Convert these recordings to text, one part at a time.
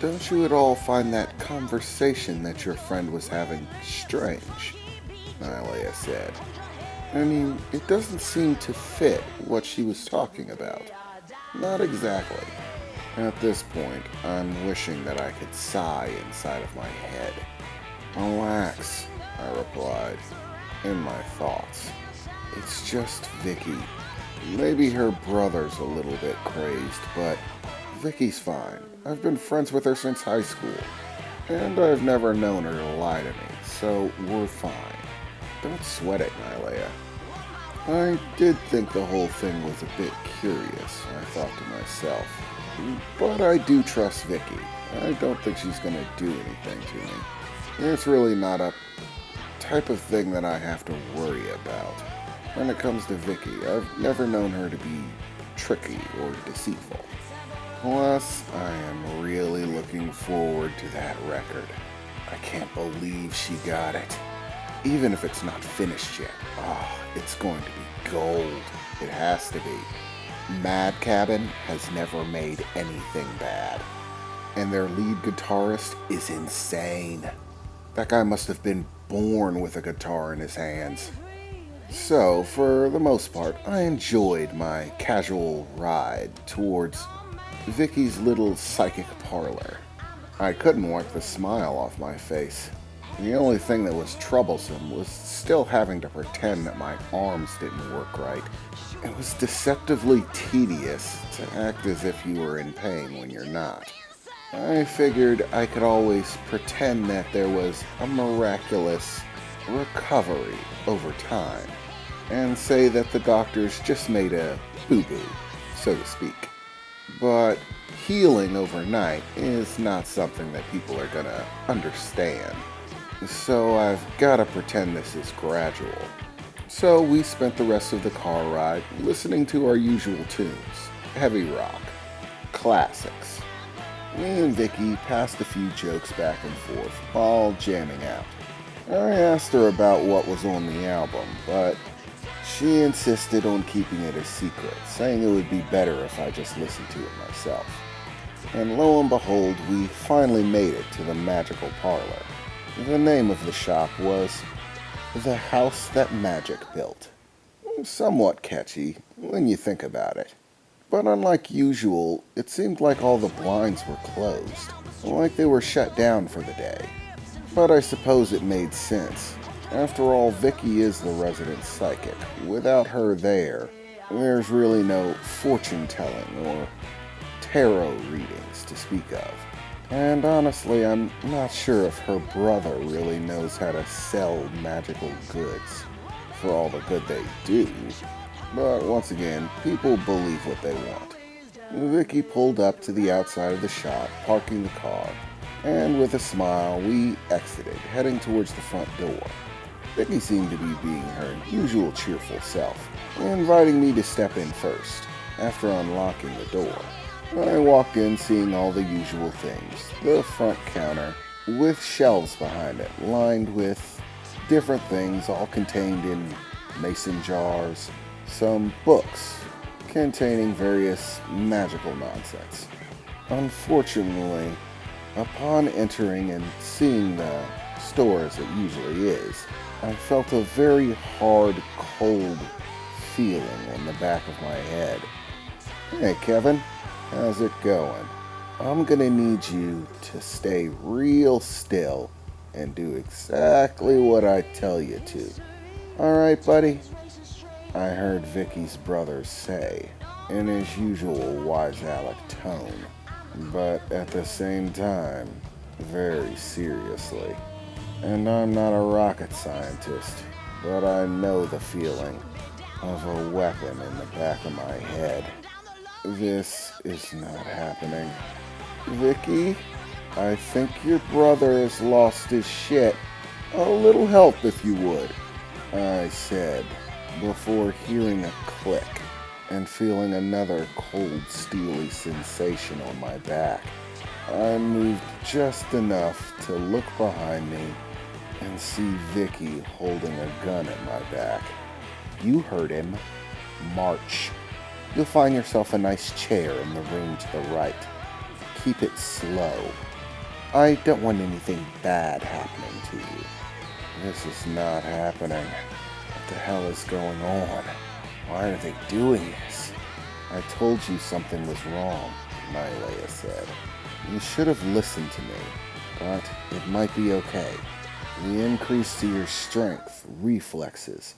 don't you at all find that conversation that your friend was having strange? Nyleia said. I mean, it doesn't seem to fit what she was talking about. Not exactly. At this point, I'm wishing that I could sigh inside of my head. Relax, I replied, in my thoughts. It's just Vicky. Maybe her brother's a little bit crazed, but Vicky's fine. I've been friends with her since high school, and I've never known her to lie to me, so we're fine. Don't sweat it, Nyleia. I did think the whole thing was a bit curious, I thought to myself. But I do trust Vicky. I don't think she's gonna do anything to me. It's really not a type of thing that I have to worry about. When it comes to Vicky, I've never known her to be tricky or deceitful. Plus, I am really looking forward to that record. I can't believe she got it. Even if it's not finished yet, it's going to be gold. It has to be. Mad Cabin has never made anything bad. And their lead guitarist is insane. That guy must have been born with a guitar in his hands. So, for the most part, I enjoyed my casual ride towards Vicky's little psychic parlor. I couldn't wipe the smile off my face. The only thing that was troublesome was still having to pretend that my arms didn't work right. It was deceptively tedious to act as if you were in pain when you're not. I figured I could always pretend that there was a miraculous recovery over time, and say that the doctors just made a boo-boo, so to speak. But healing overnight is not something that people are gonna understand. So I've gotta pretend this is gradual. So we spent the rest of the car ride listening to our usual tunes, heavy rock, classics. Me and Vicky passed a few jokes back and forth while jamming out. I asked her about what was on the album, but she insisted on keeping it a secret, saying it would be better if I just listened to it myself. And lo and behold, we finally made it to the magical parlor. The name of the shop was The House That Magic Built. Somewhat catchy when you think about it. But unlike usual, it seemed like all the blinds were closed, like they were shut down for the day. But I suppose it made sense. After all, Vicky is the resident psychic. Without her there, there's really no fortune-telling or tarot readings to speak of. And honestly, I'm not sure if her brother really knows how to sell magical goods for all the good they do. But once again, people believe what they want. Vicky pulled up to the outside of the shop, parking the car, and with a smile, we exited, heading towards the front door. Vicky seemed to be being her usual cheerful self, inviting me to step in first. After unlocking the door, I walked in seeing all the usual things. The front counter, with shelves behind it, lined with different things, all contained in mason jars. Some books containing various magical nonsense. Unfortunately, upon entering and seeing the store as it usually is, I felt a very hard, cold feeling on the back of my head. Hey, Kevin, how's it going? I'm gonna need you to stay real still and do exactly what I tell you to. Alright, buddy? I heard Vicky's brother say, in his usual wise-aleck tone, but at the same time, very seriously. And I'm not a rocket scientist, but I know the feeling of a weapon in the back of my head. This is not happening. Vicky, I think your brother has lost his shit. A little help if you would, I said, before hearing a click and feeling another cold, steely sensation on my back. I moved just enough to look behind me and see Vicky holding a gun at my back. You heard him. March. You'll find yourself a nice chair in the room to the right. keep it slow. I don't want anything bad happening to you. This is not happening. What the hell is going on? Why are they doing this? I told you something was wrong, Nylea said. You should have listened to me, but it might be okay. The increase to your strength, reflexes,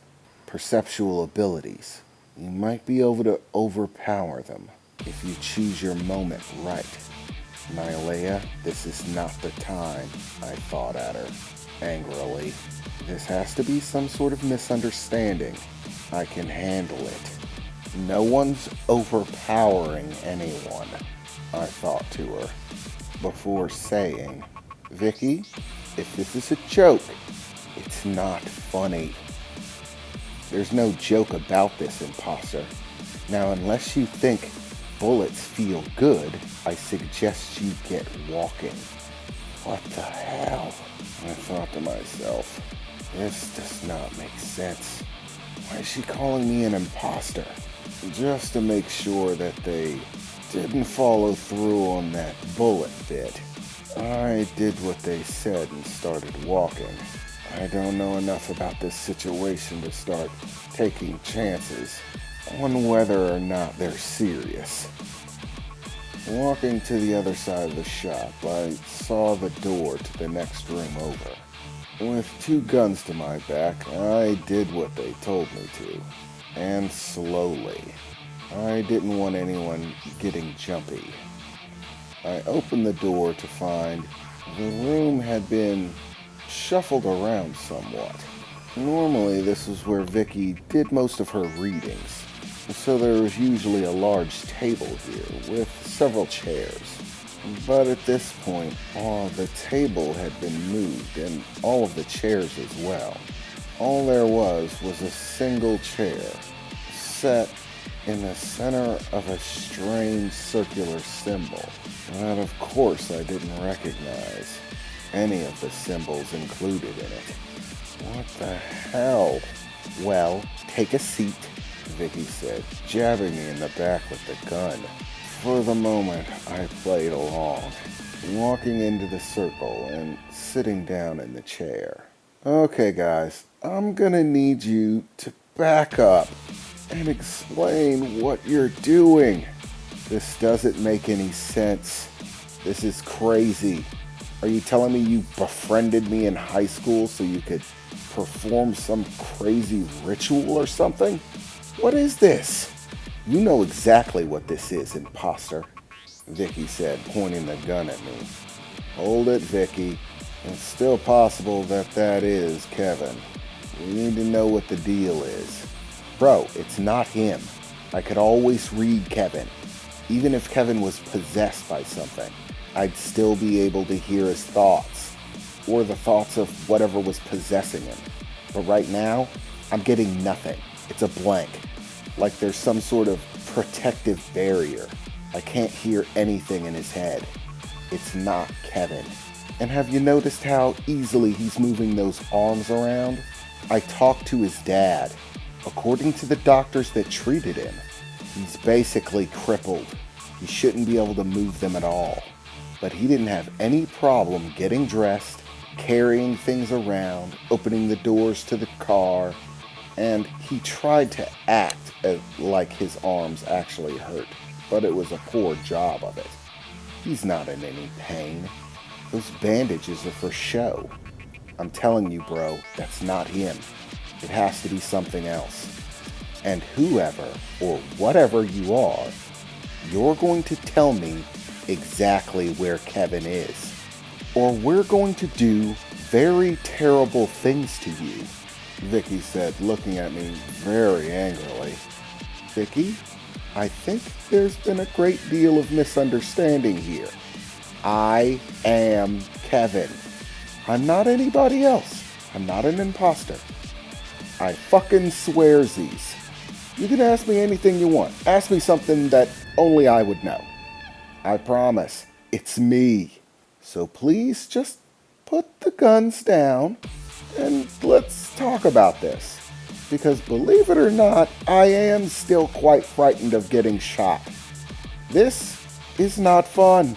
perceptual abilities. You might be able to overpower them if you choose your moment right. Nylea, this is not the time, I thought at her, angrily. This has to be some sort of misunderstanding. I can handle it. No one's overpowering anyone, I thought to her, before saying, Vicky, if this is a joke, it's not funny. There's no joke about this, imposter. Now, unless you think bullets feel good, I suggest you get walking. What the hell? I thought to myself, this does not make sense. Why is she calling me an imposter? Just to make sure that they didn't follow through on that bullet bit. I did what they said and started walking. I don't know enough about this situation to start taking chances on whether or not they're serious. Walking to the other side of the shop, I saw the door to the next room over. With 2 guns to my back, I did what they told me to, and slowly. I didn't want anyone getting jumpy. I opened the door to find the room had been shuffled around somewhat. Normally, this is where Vicky did most of her readings, so there was usually a large table here with several chairs. But at this point, the table had been moved and all of the chairs as well. All there was a single chair set in the center of a strange circular symbol that, of course, I didn't recognize any of the symbols included in it. What the hell? Well, take a seat, Vicky said, jabbing me in the back with the gun. For the moment, I played along, walking into the circle and sitting down in the chair. Okay, guys, I'm gonna need you to back up and explain what you're doing. This doesn't make any sense. This is crazy. Are you telling me you befriended me in high school so you could perform some crazy ritual or something? What is this? You know exactly what this is, imposter, Vicky said, pointing the gun at me. Hold it, Vicky. It's still possible that is Kevin. We need to know what the deal is. Bro, it's not him. I could always read Kevin. Even if Kevin was possessed by something, I'd still be able to hear his thoughts, or the thoughts of whatever was possessing him. But right now, I'm getting nothing. It's a blank. Like there's some sort of protective barrier. I can't hear anything in his head. It's not Kevin. And have you noticed how easily he's moving those arms around? I talked to his dad. According to the doctors that treated him, he's basically crippled. He shouldn't be able to move them at all. But he didn't have any problem getting dressed, carrying things around, opening the doors to the car, and he tried to act like his arms actually hurt, but it was a poor job of it. He's not in any pain. Those bandages are for show. I'm telling you, bro, that's not him. It has to be something else. And whoever or whatever you are, you're going to tell me exactly where Kevin is, or we're going to do very terrible things to you, Vicky said, looking at me very angrily. Vicky, I think there's been a great deal of misunderstanding here. I am Kevin. I'm not anybody else. I'm not an imposter. I fucking swearsies. You can ask me anything you want. Ask me something that only I would know. I promise, it's me. So please just put the guns down and let's talk about this. Because believe it or not, I am still quite frightened of getting shot. This is not fun.